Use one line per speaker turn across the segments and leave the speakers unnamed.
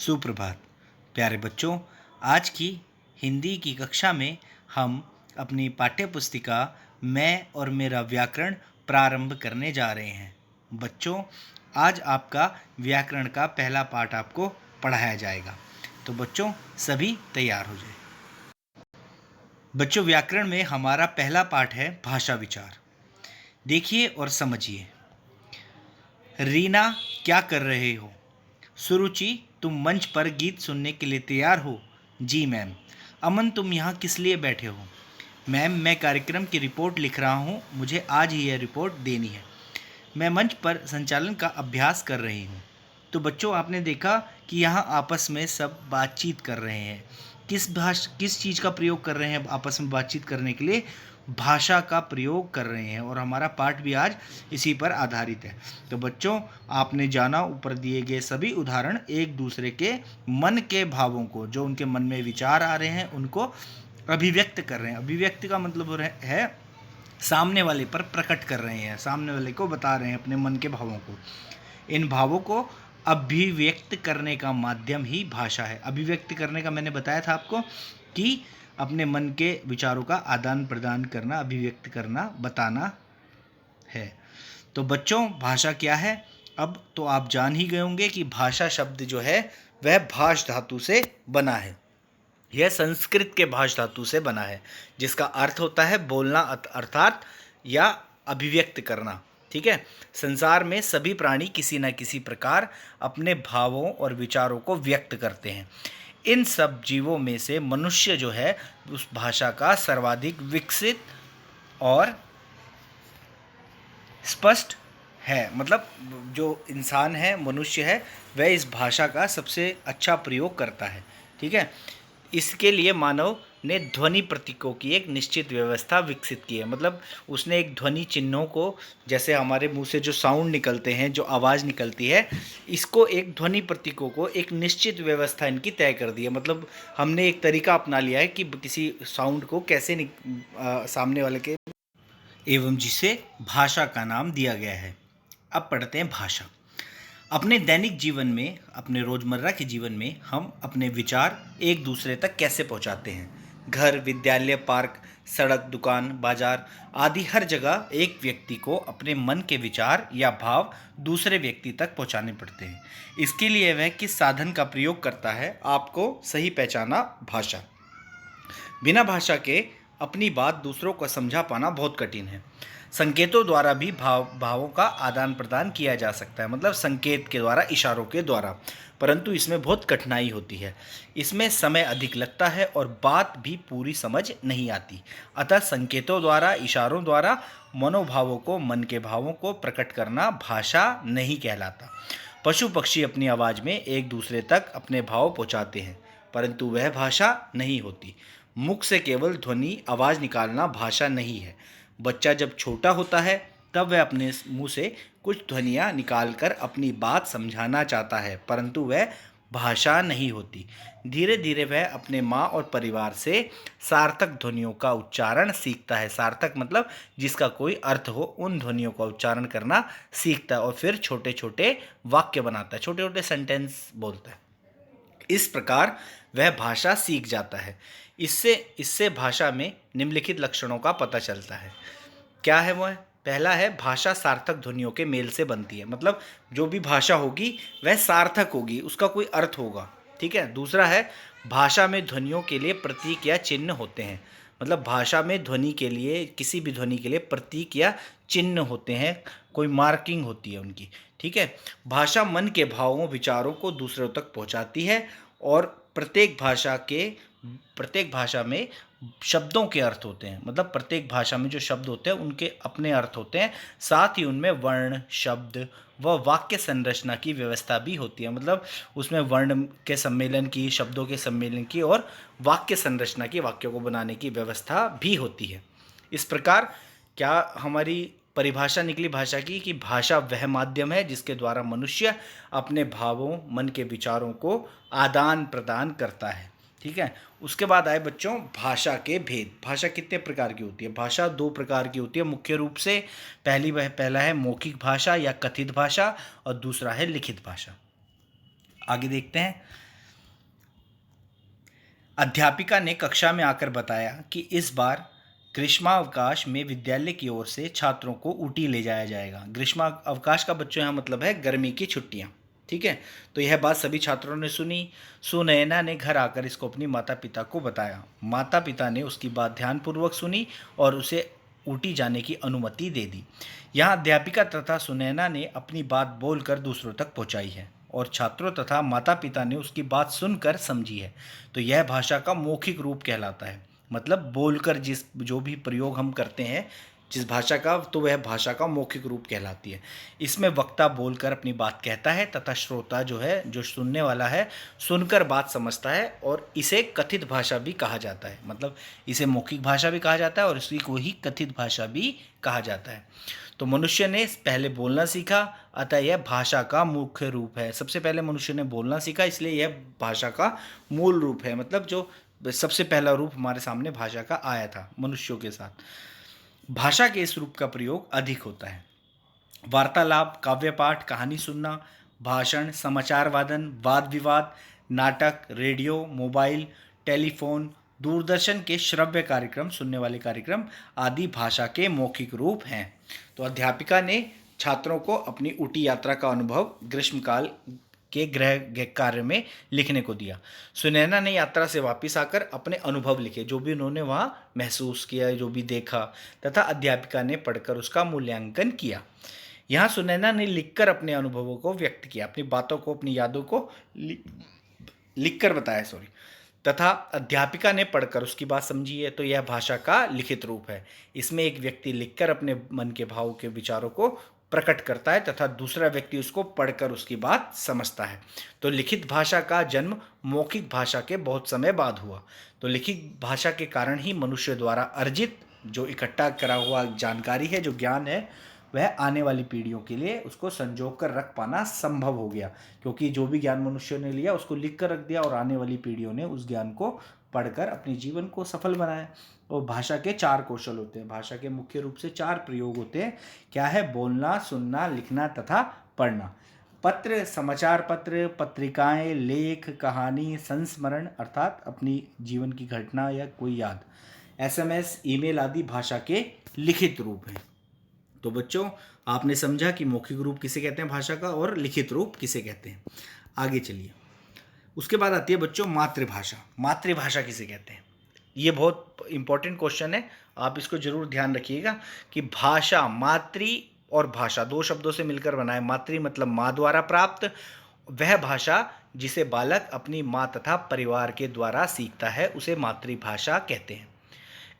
सुप्रभात प्यारे बच्चों। आज की हिंदी की कक्षा में हम अपनी पाठ्य पुस्तिका मैं और मेरा व्याकरण प्रारंभ करने जा रहे हैं। बच्चों, आज आपका व्याकरण का पहला पाठ आपको पढ़ाया जाएगा, तो बच्चों सभी तैयार हो जाए। बच्चों, व्याकरण में हमारा पहला पाठ है भाषा विचार। देखिए और समझिए। रीना, क्या कर रहे हो? सुरुचि, तुम मंच पर गीत सुनने के लिए तैयार हो? जी मैम। अमन, तुम यहाँ किस लिए बैठे हो? मैम, मैं कार्यक्रम की रिपोर्ट लिख रहा हूँ, मुझे आज ही यह रिपोर्ट देनी है। मैं मंच पर संचालन का अभ्यास कर रही हूँ। तो बच्चों, आपने देखा कि यहाँ आपस में सब बातचीत कर रहे हैं। किस चीज़ का प्रयोग कर रहे हैं आपस में बातचीत करने के लिए? भाषा का प्रयोग कर रहे हैं, और हमारा पाठ भी आज इसी पर आधारित है। तो बच्चों, आपने जाना ऊपर दिए गए सभी उदाहरण एक दूसरे के मन के भावों को, जो उनके मन में विचार आ रहे हैं, उनको अभिव्यक्त कर रहे हैं। अभिव्यक्ति का मतलब है सामने वाले पर प्रकट कर रहे हैं, सामने वाले को बता रहे हैं अपने मन के भावों को। इन भावों को अभिव्यक्त करने का माध्यम ही भाषा है। अभिव्यक्त करने का मैंने बताया था आपको कि अपने मन के विचारों का आदान प्रदान करना, अभिव्यक्त करना, बताना है। तो बच्चों, भाषा क्या है? अब तो आप जान ही गए होंगे कि भाषा शब्द जो है वह भाष धातु से बना है। यह संस्कृत के भाष धातु से बना है, जिसका अर्थ होता है बोलना अर्थात या अभिव्यक्त करना। ठीक है। संसार में सभी प्राणी किसी न किसी प्रकार अपने भावों और विचारों को व्यक्त करते हैं। इन सब जीवों में से मनुष्य जो है उस भाषा का सर्वाधिक विकसित और स्पष्ट है। मतलब जो इंसान है, मनुष्य है, वह इस भाषा का सबसे अच्छा प्रयोग करता है। ठीक है। इसके लिए मानव ने ध्वनि प्रतीकों की एक निश्चित व्यवस्था विकसित की है। मतलब उसने एक ध्वनि चिन्हों को, जैसे हमारे मुंह से जो साउंड निकलते हैं, जो आवाज़ निकलती है, इसको एक ध्वनि प्रतीकों को एक निश्चित व्यवस्था इनकी तय कर दी है। मतलब हमने एक तरीका अपना लिया है कि किसी साउंड को कैसे सामने वाले के, एवं जिसे भाषा का नाम दिया गया है। अब पढ़ते हैं भाषा। अपने दैनिक जीवन में, अपने रोजमर्रा के जीवन में हम अपने विचार एक दूसरे तक कैसे पहुंचाते हैं? घर, विद्यालय, पार्क, सड़क, दुकान, बाजार आदि हर जगह एक व्यक्ति को अपने मन के विचार या भाव दूसरे व्यक्ति तक पहुंचाने पड़ते हैं। इसके लिए वह किस साधन का प्रयोग करता है, आपको सही पहचाना भाषा। बिना भाषा के अपनी बात दूसरों को समझा पाना बहुत कठिन है। संकेतों द्वारा भी भावों का आदान प्रदान किया जा सकता है, मतलब संकेत के द्वारा, इशारों के द्वारा, परंतु इसमें बहुत कठिनाई होती है। इसमें समय अधिक लगता है और बात भी पूरी समझ नहीं आती। अतः संकेतों द्वारा, इशारों द्वारा मनोभावों को, मन के भावों को प्रकट करना भाषा नहीं कहलाता। पशु पक्षी अपनी आवाज़ में एक दूसरे तक अपने भाव पहुँचाते हैं, परंतु वह भाषा नहीं होती। मुख से केवल ध्वनि, आवाज़ निकालना भाषा नहीं है। बच्चा जब छोटा होता है तब वह अपने मुंह से कुछ ध्वनियाँ निकालकर अपनी बात समझाना चाहता है, परंतु वह भाषा नहीं होती। धीरे धीरे वह अपने माँ और परिवार से सार्थक ध्वनियों का उच्चारण सीखता है। सार्थक मतलब जिसका कोई अर्थ हो, उन ध्वनियों का उच्चारण करना सीखता है और फिर छोटे छोटे वाक्य बनाता है, छोटे छोटे सेंटेंस बोलता है। इस प्रकार वह भाषा सीख जाता है। इससे भाषा में निम्नलिखित लक्षणों का पता चलता है। क्या है वो? पहला है, भाषा सार्थक ध्वनियों के मेल से बनती है। मतलब जो भी भाषा होगी वह सार्थक होगी, उसका कोई अर्थ होगा। ठीक है। दूसरा है, भाषा में ध्वनियों के लिए प्रतीक या चिन्ह होते हैं। मतलब भाषा में ध्वनि के लिए, किसी भी ध्वनि के लिए प्रतीक या चिन्ह होते हैं, कोई मार्किंग होती है उनकी। ठीक है। भाषा मन के भावों, विचारों को दूसरों तक पहुंचाती है और प्रत्येक भाषा में शब्दों के अर्थ होते हैं। मतलब प्रत्येक भाषा में जो शब्द होते हैं उनके अपने अर्थ होते हैं। साथ ही उनमें वर्ण, शब्द व वाक्य संरचना की व्यवस्था भी होती है। मतलब उसमें वर्ण के सम्मेलन की, शब्दों के सम्मेलन की और वाक्य संरचना की, वाक्यों को बनाने की व्यवस्था भी होती है। इस प्रकार क्या हमारी परिभाषा निकली भाषा की कि भाषा वह माध्यम है जिसके द्वारा मनुष्य अपने भावों, मन के विचारों को आदान प्रदान करता है। ठीक है। उसके बाद आए बच्चों भाषा के भेद। भाषा कितने प्रकार की होती है? भाषा दो प्रकार की होती है मुख्य रूप से। पहला है मौखिक भाषा या कथित भाषा, और दूसरा है लिखित भाषा। आगे देखते हैं। अध्यापिका ने कक्षा में आकर बताया कि इस बार ग्रीष्मावकाश में विद्यालय की ओर से छात्रों को ऊटी ले जाया जाएगा। ग्रीष्मावकाश का बच्चों यहाँ मतलब है गर्मी की छुट्टियाँ। ठीक है, तो यह बात सभी छात्रों ने सुनी। सुनैना ने घर आकर इसको अपनी माता पिता को बताया। माता पिता ने उसकी बात ध्यानपूर्वक सुनी और उसे ऊटी जाने की अनुमति दे दी। यहाँ अध्यापिका तथा सुनैना ने अपनी बात बोलकर दूसरों तक पहुँचाई है और छात्रों तथा माता पिता ने उसकी बात सुनकर समझी है। तो यह भाषा का मौखिक रूप कहलाता है। मतलब बोलकर जिस जो भी प्रयोग हम करते हैं जिस भाषा का, तो वह भाषा का मौखिक रूप कहलाती है। इसमें वक्ता बोलकर अपनी बात कहता है तथा श्रोता जो है, जो सुनने वाला है, सुनकर बात समझता है और इसे कथित भाषा भी कहा जाता है। मतलब इसे मौखिक भाषा भी कहा जाता है और इसी को ही कथित भाषा भी कहा जाता है। तो मनुष्य ने पहले बोलना सीखा, अतः यह भाषा का मुख्य रूप है। सबसे पहले मनुष्य ने बोलना सीखा, इसलिए यह भाषा का मूल रूप है। मतलब जो सबसे पहला रूप हमारे सामने भाषा का आया था मनुष्यों के साथ। भाषा के इस रूप का प्रयोग अधिक होता है। वार्तालाप, काव्य पाठ, कहानी सुनना, भाषण, समाचार वादन, वाद विवाद, नाटक, रेडियो, मोबाइल, टेलीफोन, दूरदर्शन के श्रव्य कार्यक्रम, सुनने वाले कार्यक्रम आदि भाषा के मौखिक रूप हैं। तो अध्यापिका ने छात्रों को अपनी ऊटी यात्रा का अनुभव ग्रीष्मकाल के गृह कार्य में लिखने को दिया। सुनैना ने यात्रा से वापस आकर अपने अनुभव लिखे, जो भी उन्होंने वहाँ महसूस किया, जो भी देखा, तथा अध्यापिका ने पढ़कर उसका मूल्यांकन किया। यहाँ सुनैना ने लिखकर अपने अनुभवों को व्यक्त किया, अपनी बातों को, अपनी यादों को लिखकर बताया, तथा अध्यापिका ने पढ़कर उसकी बात समझी है। तो यह भाषा का लिखित रूप है। इसमें एक व्यक्ति लिखकर अपने मन के भाव के विचारों को प्रकट करता है तथा दूसरा व्यक्ति उसको पढ़कर उसकी बात समझता है। तो लिखित भाषा का जन्म मौखिक भाषा के बहुत समय बाद हुआ। तो लिखित भाषा के कारण ही मनुष्य द्वारा अर्जित जो इकट्ठा करा हुआ जानकारी है, जो ज्ञान है, वह आने वाली पीढ़ियों के लिए उसको संजो कर रख पाना संभव हो गया। क्योंकि जो भी ज्ञान मनुष्य ने लिया उसको लिख कर रख दिया और आने वाली पीढ़ियों ने उस ज्ञान को पढ़कर अपने जीवन को सफल बनाया। और भाषा के 4 कौशल होते हैं। भाषा के मुख्य रूप से 4 प्रयोग होते हैं। क्या है? बोलना, सुनना, लिखना तथा पढ़ना। पत्र, समाचार पत्र, पत्रिकाएं, लेख, कहानी, संस्मरण अर्थात अपनी जीवन की घटना या कोई याद, SMS, ईमेल आदि भाषा के लिखित रूप हैं। तो बच्चों, आपने समझा कि मौखिक रूप किसे कहते हैं भाषा का और लिखित रूप किसे कहते हैं। आगे चलिए, उसके बाद आती है बच्चों मातृभाषा। मातृभाषा किसे कहते हैं? ये बहुत इंपॉर्टेंट क्वेश्चन है, आप इसको जरूर ध्यान रखिएगा कि भाषा, मातृ और भाषा 2 शब्दों से मिलकर बना है। मातृ मतलब माँ द्वारा प्राप्त, वह भाषा जिसे बालक अपनी माँ तथा परिवार के द्वारा सीखता है उसे मातृभाषा कहते हैं।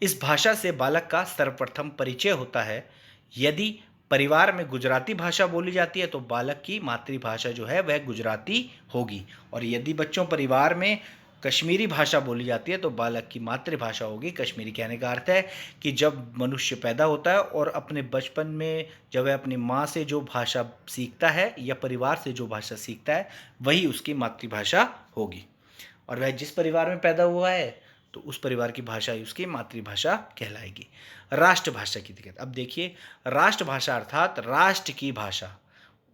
इस भाषा से बालक का सर्वप्रथम परिचय होता है। यदि परिवार में गुजराती भाषा बोली जाती है तो बालक की मातृभाषा जो है वह गुजराती होगी, और यदि बच्चों परिवार में कश्मीरी भाषा बोली जाती है तो बालक की मातृभाषा होगी कश्मीरी। कहने का अर्थ है कि जब मनुष्य पैदा होता है और अपने बचपन में जब वह अपनी माँ से जो भाषा सीखता है या परिवार से जो भाषा सीखता है वही उसकी मातृभाषा होगी, और वह जिस परिवार में पैदा हुआ है तो उस परिवार की भाषा ही उसकी मातृभाषा कहलाएगी। राष्ट्रभाषा की दिक्कत, अब देखिए, राष्ट्रभाषा अर्थात राष्ट्र की भाषा,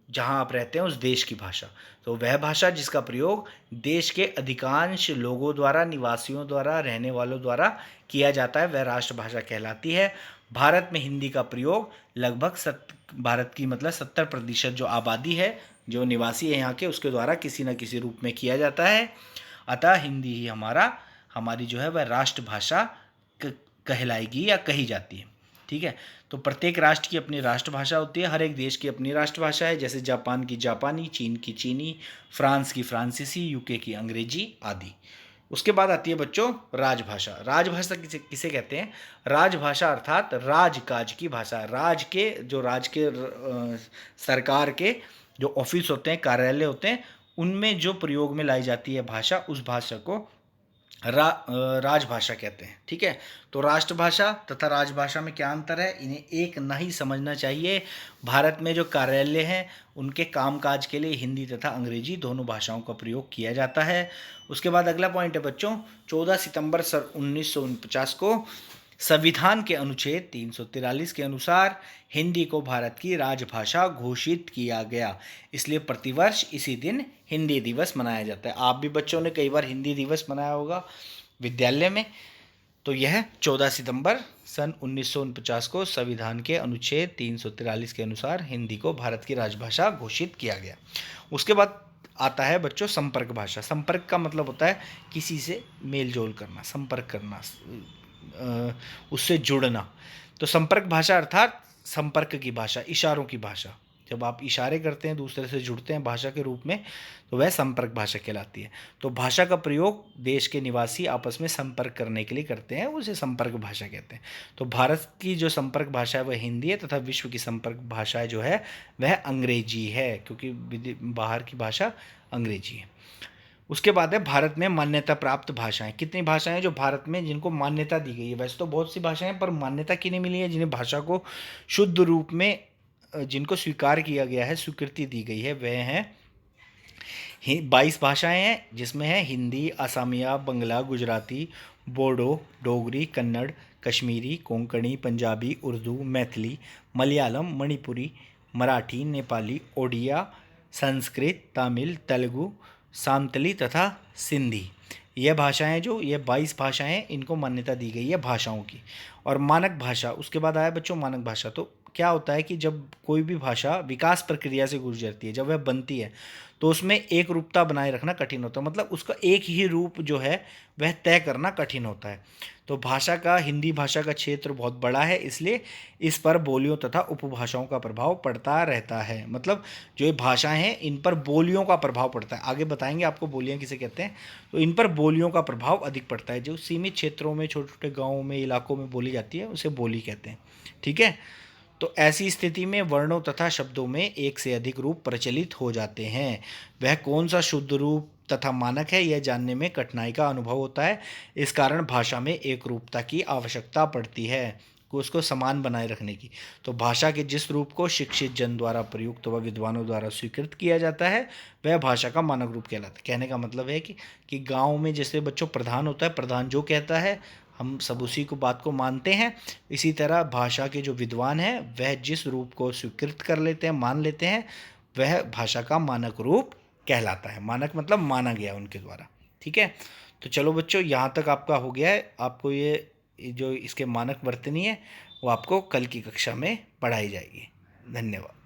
जहाँ आप रहते हैं उस देश की भाषा। तो वह भाषा जिसका प्रयोग देश के अधिकांश लोगों द्वारा, निवासियों द्वारा, रहने वालों द्वारा किया जाता है, वह राष्ट्रभाषा कहलाती है। भारत में हिंदी का प्रयोग लगभग भारत की मतलब 70% जो आबादी है, जो निवासी है यहाँ के, उसके द्वारा किसी न किसी रूप में किया जाता है। अतः हिंदी ही हमारी जो है वह राष्ट्रभाषा कहलाएगी या कही जाती है। ठीक है, तो प्रत्येक राष्ट्र की अपनी राष्ट्रभाषा होती है। हर एक देश की अपनी राष्ट्रभाषा है, जैसे जापान की जापानी, चीन की चीनी, फ्रांस की फ्रांसीसी, यूके की अंग्रेजी आदि। उसके बाद आती है बच्चों राजभाषा। राजभाषा किसे कहते हैं? राजभाषा अर्थात राजकाज की भाषा। राज के सरकार के जो ऑफिस होते हैं, कार्यालय होते हैं, उनमें जो प्रयोग में लाई जाती है भाषा, उस भाषा को राजभाषा कहते हैं। ठीक है, तो राष्ट्रभाषा तथा राजभाषा में क्या अंतर है, इन्हें एक नहीं समझना चाहिए। भारत में जो कार्यालय हैं उनके कामकाज के लिए हिंदी तथा अंग्रेजी दोनों भाषाओं का प्रयोग किया जाता है। उसके बाद अगला पॉइंट है बच्चों, 14 सितंबर 1949 को संविधान के अनुच्छेद 343 के अनुसार हिंदी को भारत की राजभाषा घोषित किया गया। इसलिए प्रतिवर्ष इसी दिन हिंदी दिवस मनाया जाता है। आप भी बच्चों ने कई बार हिंदी दिवस मनाया होगा, विद्यालय में। तो यह 14 सितंबर सन 1949 को संविधान के अनुच्छेद 343 के अनुसार हिंदी को भारत की राजभाषा घोषित किया गया। उसके बाद आता है बच्चों संपर्क भाषा। संपर्क का मतलब होता है किसी से मेल जोल करना, संपर्क करना, उससे जुड़ना। तो संपर्क भाषा अर्थात संपर्क की भाषा, इशारों की भाषा। जब आप इशारे करते हैं, दूसरे से जुड़ते हैं भाषा के रूप में, तो वह संपर्क भाषा कहलाती है। तो भाषा का प्रयोग देश के निवासी आपस में संपर्क करने के लिए करते हैं, उसे संपर्क भाषा कहते हैं। तो भारत की जो संपर्क भाषा है वह हिंदी है, तथा विश्व की संपर्क भाषा जो है वह अंग्रेजी है, क्योंकि बाहर की भाषा अंग्रेजी है। उसके बाद है भारत में मान्यता प्राप्त भाषाएं। कितनी भाषाएं जो भारत में जिनको मान्यता दी गई है? वैसे तो बहुत सी भाषाएं, पर मान्यता किन्हें मिली है? जिन्हें भाषा को शुद्ध रूप में जिनको स्वीकार किया गया है, स्वीकृति दी गई है, वह हैं 22 भाषाएं हैं, जिसमें है हिंदी, असमिया, बंगला, गुजराती, बोडो, डोगरी, कन्नड़, कश्मीरी, कोंकणी, पंजाबी, उर्दू, मैथिली, मलयालम, मणिपुरी, मराठी, नेपाली, ओडिया, संस्कृत, तमिल, तेलुगु, सांतली तथा सिंधी। यह भाषाएं जो ये 22 भाषाएं, इनको मान्यता दी गई है भाषाओं की। और मानक भाषा, उसके बाद आया बच्चों मानक भाषा। तो क्या होता है कि जब कोई भी भाषा विकास प्रक्रिया से गुजरती है, जब वह बनती है, तो उसमें एक रूपता बनाए रखना कठिन होता है। मतलब उसका एक ही रूप जो है वह तय करना कठिन होता है। तो भाषा का, हिंदी भाषा का क्षेत्र बहुत बड़ा है, इसलिए इस पर बोलियों तथा उपभाषाओं का प्रभाव पड़ता रहता है। मतलब जो ये भाषाएं हैं, इन पर बोलियों का प्रभाव पड़ता है। आगे बताएंगे आपको बोलियां किसे कहते हैं। तो इन पर बोलियों का प्रभाव अधिक पड़ता है। जो सीमित क्षेत्रों में, छोटे छोटे गाँवों में, इलाकों में बोली जाती है, उसे बोली कहते हैं। ठीक है। तो ऐसी स्थिति में वर्णों तथा शब्दों में एक से अधिक रूप प्रचलित हो जाते हैं। वह कौन सा शुद्ध रूप तथा मानक है, यह जानने में कठिनाई का अनुभव होता है। इस कारण भाषा में एक रूपता की आवश्यकता पड़ती है, उसको समान बनाए रखने की। तो भाषा के जिस रूप को शिक्षित जन द्वारा प्रयुक्त व विद्वानों द्वारा स्वीकृत किया जाता है, वह भाषा का मानक रूप कहलाता है। कहने का मतलब है कि गाँव में जैसे बच्चों प्रधान होता है, प्रधान जो कहता है हम सब उसी को बात को मानते हैं। इसी तरह भाषा के जो विद्वान हैं, वह जिस रूप को स्वीकृत कर लेते हैं, मान लेते हैं, वह भाषा का मानक रूप कहलाता है। मानक मतलब माना गया उनके द्वारा। ठीक है। तो चलो बच्चों, यहाँ तक आपका हो गया है। आपको ये जो इसके मानक वर्तनी है, वो आपको कल की कक्षा में पढ़ाई जाएगी। धन्यवाद।